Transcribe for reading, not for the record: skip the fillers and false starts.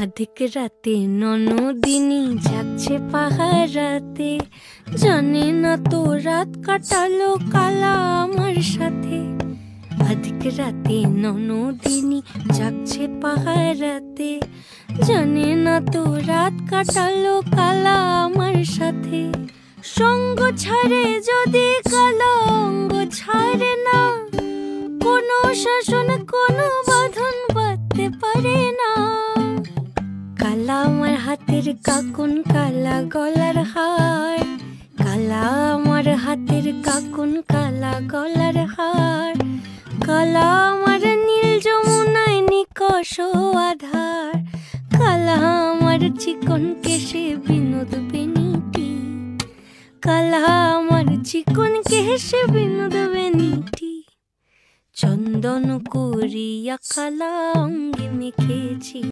আধিক রাতে ননদিনী যাচ্ছে পাহারাতে, জানে না তো রাত কাটালো কালা আমার সাথে। আধিক রাতে ননদিনী যাচ্ছে পাহারাতে, জানে না তো রাত কাটালো কালা আমার সাথে। সঙ্গ ছাড়ে যদি কালা অঙ্গ ছাড়ে না, কোনো শাসন কোনো বাঁধন বাঁধতে পারে না। কালা আমার হাতের কাকুন কালা গলার হার, কালা আমার হাতের কাকুন কালা গলার হার। কালা আমার নীল যমুনায় নিকষ আধার, কালা আমার চিকন কেশে বিনোদ বেনিটি। কালা আমার চিকন কেশে বিনোদ বেনিটি। চন্দন করিয়া কালা অঙ্গে মেখেছি।